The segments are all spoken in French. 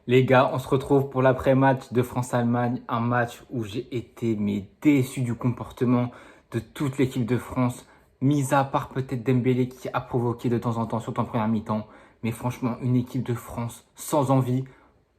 Les gars, on se retrouve pour l'après-match de France-Allemagne, un match où j'ai été déçu du comportement de toute l'équipe de France, mis à part peut-être Dembélé qui a provoqué de temps en temps, surtout en première mi-temps. Mais franchement, une équipe de France sans envie,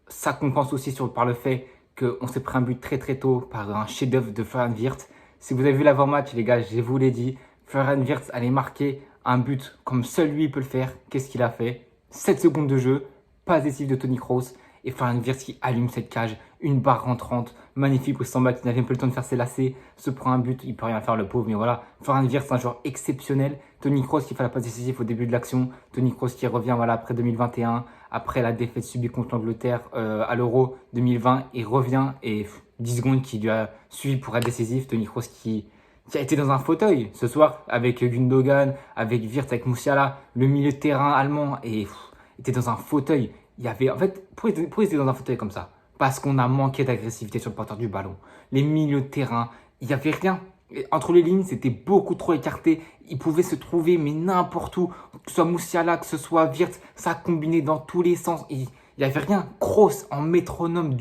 ça compense aussi par le fait qu'on s'est pris un but très très tôt par un chef-d'œuvre de Florian Wirtz. Si vous avez vu l'avant-match, les gars, je vous l'ai dit, Florian Wirtz allait marquer un but comme seul lui peut le faire. Qu'est-ce qu'il a fait? 7 secondes de jeu, pas décisif de Toni Kroos et Florian Wirtz qui allume cette cage, une barre rentrante, magnifique pour Samba qui n'avait pas le temps de faire ses lacets, se prend un but, il peut rien faire le pauvre, mais voilà, Florian Wirtz c'est un joueur exceptionnel, Toni Kroos qui fait la passe décisive au début de l'action, Toni Kroos qui revient voilà, après 2021, après la défaite subie contre l'Angleterre à l'Euro 2020, il revient et 10 secondes qui lui a suivi pour être décisif, Toni Kroos qui a été dans un fauteuil ce soir avec Gundogan, avec Wirtz, avec Musiala, le milieu de terrain allemand et était dans un fauteuil. Il y avait, en fait, pourquoi ils étaient dans un fauteuil comme ça? Parce qu'on a manqué d'agressivité sur le porteur du ballon. Les milieux de terrain, il n'y avait rien. Et entre les lignes, c'était beaucoup trop écarté. Ils pouvaient se trouver, mais n'importe où. Que ce soit Musiala, que ce soit Wirtz, ça combiné dans tous les sens. Il n'y avait rien. Kroos en métronome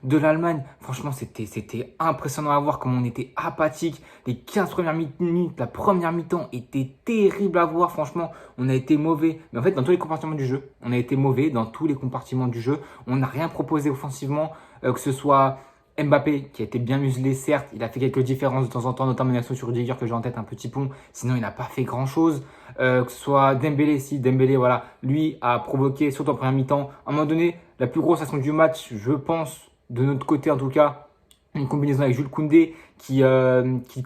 de l'Allemagne. Franchement, c'était impressionnant à voir comment on était apathique. Les 15 premières minutes, la première mi-temps était terrible à voir. Franchement, on a été mauvais. Mais en fait, dans tous les compartiments du jeu, on a été mauvais dans tous les compartiments du jeu. On n'a rien proposé offensivement, que ce soit Mbappé, qui a été bien muselé, certes, il a fait quelques différences de temps en temps, notamment une action sur Rudiger que j'ai en tête, un petit pont. Sinon, il n'a pas fait grand-chose. Que ce soit Dembélé, si Dembélé, voilà, lui a provoqué, surtout en première mi-temps, à un moment donné, la plus grosse action du match, je pense, de notre côté en tout cas, une combinaison avec Jules Koundé qui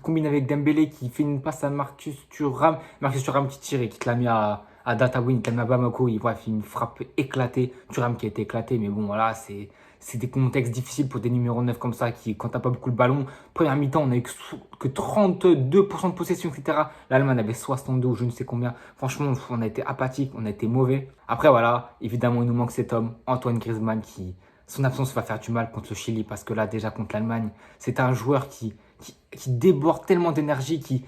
combine avec Dembélé, qui fait une passe à Marcus Thuram. Marcus Thuram qui tire et qui te l'a mis à Datawin, qui l'a mis à Bamako. Bref, une frappe éclatée. Thuram qui a été éclaté, mais bon, voilà, c'est des contextes difficiles pour des numéros 9 comme ça, qui, quand t'as pas beaucoup le ballon. Première mi-temps, on a eu que 32% de possession, etc. L'Allemagne avait 62 ou je ne sais combien. Franchement, on a été apathique, on a été mauvais. Après, voilà, évidemment, il nous manque cet homme, Antoine Griezmann, son absence va faire du mal contre le Chili parce que là, déjà contre l'Allemagne, c'est un joueur qui déborde tellement d'énergie, qui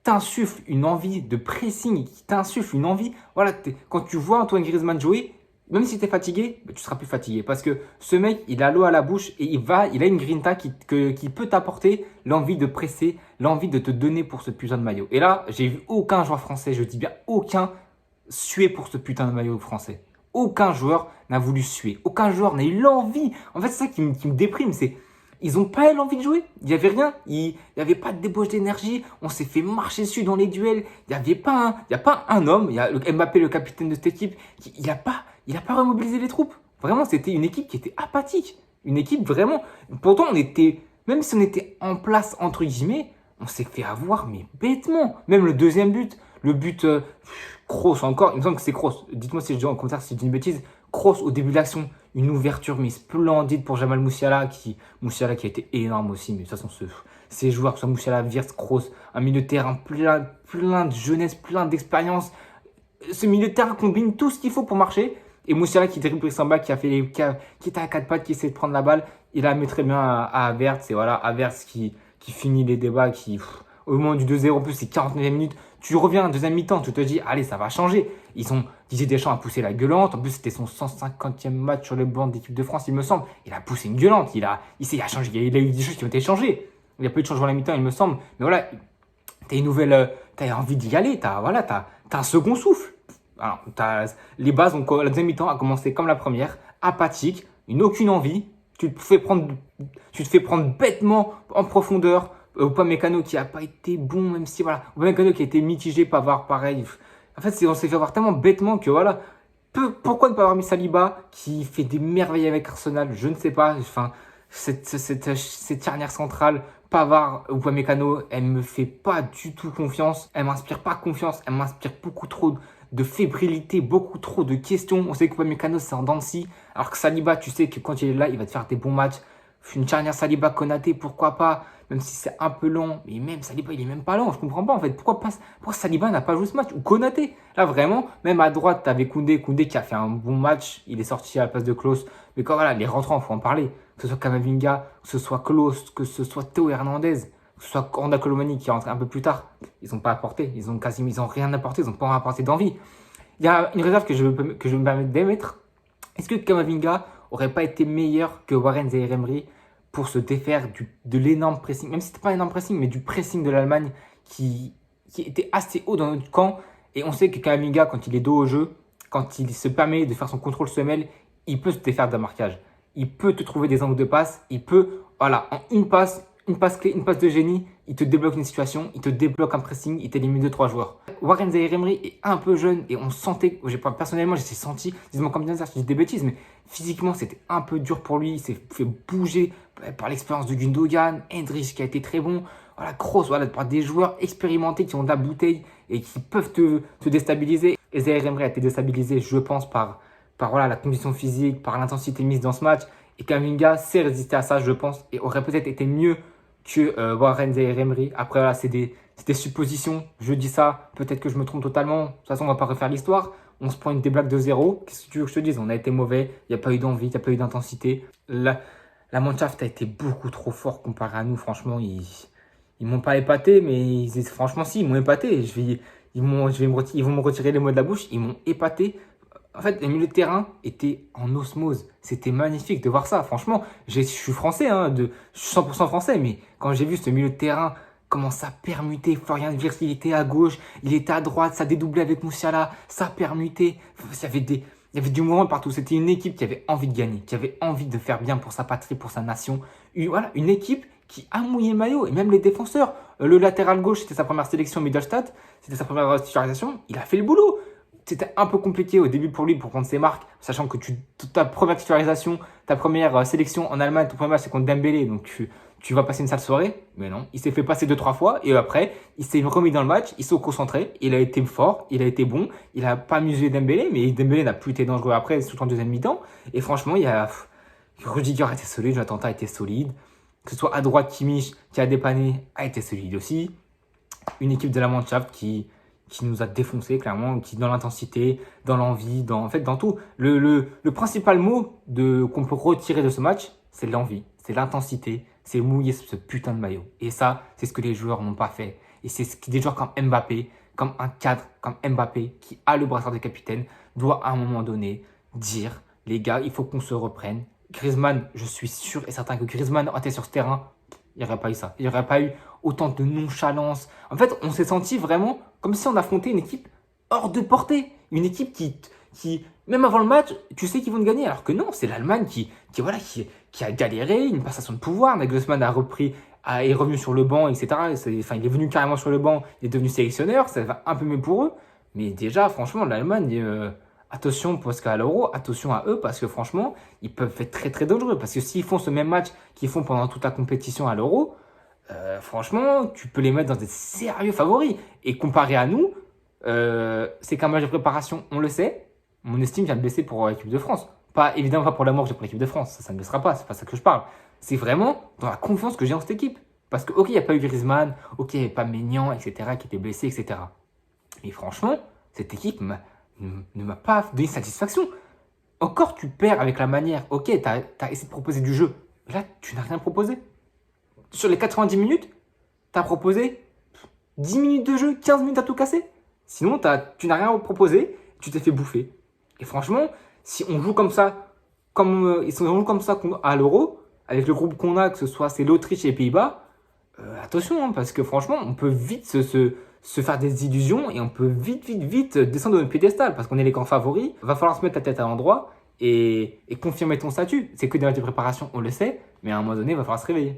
t'insuffle une envie de pressing, qui t'insuffle une envie. Voilà, quand tu vois Antoine Griezmann jouer, même si tu es fatigué, tu seras plus fatigué. Parce que ce mec, il a l'eau à la bouche et il a une grinta qui peut t'apporter l'envie de presser, l'envie de te donner pour ce putain de maillot. Et là, j'ai vu aucun joueur français, je dis bien aucun, suer pour ce putain de maillot français. Aucun joueur n'a voulu suer. Aucun joueur n'a eu l'envie. En fait, c'est ça qui me déprime. Ils n'ont pas eu l'envie de jouer. Il n'y avait rien. Il n'y avait pas de débauche d'énergie. On s'est fait marcher dessus dans les duels. Il n'y a pas un homme. Il y a Mbappé, le capitaine de cette équipe. Il n'a pas remobilisé les troupes. Vraiment, c'était une équipe qui était apathique. Une équipe vraiment. Pourtant, même si on était en place, entre guillemets, on s'est fait avoir, mais bêtement. Même le deuxième but, le but Kroos encore, il me semble que c'est Kroos. Dites-moi si je dis en commentaire si je dis une bêtise. Kroos au début de l'action, une ouverture mais splendide pour Jamal Musiala qui a été énorme aussi. Mais de toute façon, ces joueurs, que ce soit Musiala, Wirtz, Kroos, un milieu de terrain plein de jeunesse, plein d'expérience. Ce milieu de terrain combine tout ce qu'il faut pour marcher. Et Musiala qui dribble Samba, qui était à 4 pattes, qui essaie de prendre la balle. Il la met très bien à Havertz. Et voilà, Havertz qui finit les débats, au moment du 2-0, en plus c'est 49e minute, tu reviens en deuxième mi-temps, tu te dis, allez, ça va changer. Didier Deschamps a poussé la gueulante, en plus c'était son 150e match sur le banc d'équipe de France, il me semble. Il a poussé une gueulante, il a changé, il a eu des choses qui ont été changées. Il n'y a pas eu de changement à la mi-temps, il me semble. Mais voilà, t'as envie d'y aller, t'as un second souffle. Alors, les bases, la deuxième mi-temps a commencé comme la première, apathique, aucune envie. Tu te fais prendre bêtement en profondeur. Upamecano qui n'a pas été bon, même si voilà. Upamecano qui a été mitigé, Pavard pareil. En fait, on s'est fait avoir tellement bêtement que voilà. Pourquoi ne pas avoir mis Saliba qui fait des merveilles avec Arsenal? Je ne sais pas. Enfin, cette charnière centrale, Pavard ou Upamecano, elle me fait pas du tout confiance. Elle m'inspire pas confiance. Elle m'inspire beaucoup trop de fébrilité, beaucoup trop de questions. On sait que Upamecano c'est en dents de scie, alors que Saliba, tu sais que quand il est là, il va te faire des bons matchs. Une charnière Saliba Konaté, pourquoi pas? Même si c'est un peu lent, mais même Saliba, il est même pas lent. Je comprends pas en fait. Pourquoi Saliba n'a pas joué ce match? Ou Konaté? Là vraiment, même à droite, tu avais Koundé qui a fait un bon match. Il est sorti à la place de Klose. Mais quand voilà, les rentrants, il faut en parler. Que ce soit Kamavinga, que ce soit Klose, que ce soit Théo Hernandez, que ce soit Randa Colomani qui est rentré un peu plus tard. Ils n'ont pas apporté. Ils ont rien apporté. Ils n'ont pas apporté d'envie. Il y a une réserve que je vais me permettre d'émettre. Est-ce que Kamavinga n'aurait pas été meilleur que Warren Zaïre-Emery pour se défaire de l'énorme pressing, même si ce n'était pas un énorme pressing, mais du pressing de l'Allemagne qui était assez haut dans notre camp. Et on sait que Kamavinga, quand il est dos au jeu, quand il se permet de faire son contrôle semelle, il peut se défaire d'un marquage. Il peut te trouver des angles de passe. Il peut, voilà, en une passe clé, une passe de génie, il te débloque une situation, il te débloque un pressing, il t'élimine 2-3 joueurs. Warren Zaïre-Emery est un peu jeune et on sentait, personnellement, j'ai senti, dis-moi comme bien ça, je dis des bêtises, mais physiquement, c'était un peu dur pour lui. Il s'est fait bouger par l'expérience de Gundogan, Hendrich qui a été très bon. Voilà, Kroos, voilà, par des joueurs expérimentés qui ont de la bouteille et qui peuvent te déstabiliser. Et Zaïre-Emery a été déstabilisé, je pense, par voilà, la condition physique, par l'intensité mise dans ce match. Et Kamavinga sait résister à ça, je pense, et aurait peut-être été mieux que Warren Zaïre-Emery. Après, voilà, c'est des suppositions. Je dis ça, peut-être que je me trompe totalement. De toute façon, on ne va pas refaire l'histoire. On se prend une déblaque de 0. Qu'est-ce que tu veux que je te dise? On a été mauvais, il n'y a pas eu d'envie, il n'y a pas eu d'intensité. La Mannschaft a été beaucoup trop fort comparé à nous. Franchement, ils m'ont pas épaté, mais franchement, si, ils m'ont épaté. Ils vont me retirer les mots de la bouche. Ils m'ont épaté. En fait, le milieu de terrain était en osmose. C'était magnifique de voir ça. Franchement, je suis français, hein, je suis 100% français, mais quand j'ai vu ce milieu de terrain, comment ça permutait. Florian Wirtz, il était à gauche, il était à droite, ça dédoublait avec Moussiala, ça permutait. Il y avait du mouvement partout. C'était une équipe qui avait envie de gagner, qui avait envie de faire bien pour sa patrie, pour sa nation. Voilà, une équipe qui a mouillé le maillot, et même les défenseurs. Le latéral gauche, c'était sa première sélection Middelstadt, c'était sa première titularisation, il a fait le boulot. C'était un peu compliqué au début pour lui pour prendre ses marques, sachant que ta première titularisation, ta première sélection en Allemagne, ton premier match c'est contre Dembélé, donc tu vas passer une sale soirée. Mais non, il s'est fait passer 2-3 fois et après, il s'est remis dans le match, il s'est concentré, il a été fort, il a été bon, il n'a pas amusé Dembélé, mais Dembélé n'a plus été dangereux après, surtout en deuxième mi-temps. Et franchement, Rudiger a été solide, Jonathan a été solide, que ce soit à droite, Kimmich qui a dépanné, a été solide aussi. Une équipe de la Mannschaft qui nous a défoncé clairement, qui dans l'intensité, dans l'envie, en fait dans tout. Le principal mot qu'on peut retirer de ce match, c'est l'envie, c'est l'intensité, c'est mouiller ce putain de maillot. Et ça, c'est ce que les joueurs n'ont pas fait. Et c'est ce que des joueurs comme Mbappé, comme un cadre comme Mbappé, qui a le brassard de capitaine, doit à un moment donné dire, les gars, il faut qu'on se reprenne. Griezmann, je suis sûr et certain que Griezmann était sur ce terrain, il n'y aurait pas eu ça. Il n'y aurait pas eu autant de nonchalance. En fait, on s'est senti vraiment comme si on affrontait une équipe hors de portée. Une équipe qui même avant le match, tu sais qu'ils vont gagner. Alors que non, c'est l'Allemagne qui a galéré, une passation de pouvoir. Nagelsmann est revenu sur le banc, etc. Il est venu carrément sur le banc, il est devenu sélectionneur. Ça va un peu mieux pour eux. Mais déjà, franchement, l'Allemagne... attention parce qu'à l'Euro, attention à eux parce que franchement, ils peuvent être très très dangereux. Parce que s'ils font ce même match qu'ils font pendant toute la compétition à l'Euro, franchement, tu peux les mettre dans des sérieux favoris. Et comparé à nous, c'est qu'un match de préparation, on le sait, mon estime vient de baisser pour l'équipe de France. Pas évidemment pas pour l'amour que j'ai pour l'équipe de France, ça ne baissera pas, c'est pas ça que je parle. C'est vraiment dans la confiance que j'ai en cette équipe. Parce que, ok, il n'y a pas eu Griezmann, ok, il n'y avait pas Maignan, etc., qui était blessé, etc. Mais franchement, cette équipe ne m'a pas donné satisfaction. Encore, tu perds avec la manière. Ok, tu as essayé de proposer du jeu. Mais là, tu n'as rien proposé. Sur les 90 minutes, tu as proposé 10 minutes de jeu, 15 minutes à tout casser. Sinon, tu n'as rien proposé, tu t'es fait bouffer. Et franchement, si on joue comme ça, à l'Euro, avec le groupe qu'on a, que ce soit c'est l'Autriche et les Pays-Bas, attention, hein, parce que franchement, on peut vite se faire des illusions et on peut vite descendre de notre piédestal parce qu'on est les grands favoris. Il va falloir se mettre la tête à l'endroit et confirmer ton statut. C'est que des matchs de préparation, on le sait, mais à un moment donné, il va falloir se réveiller.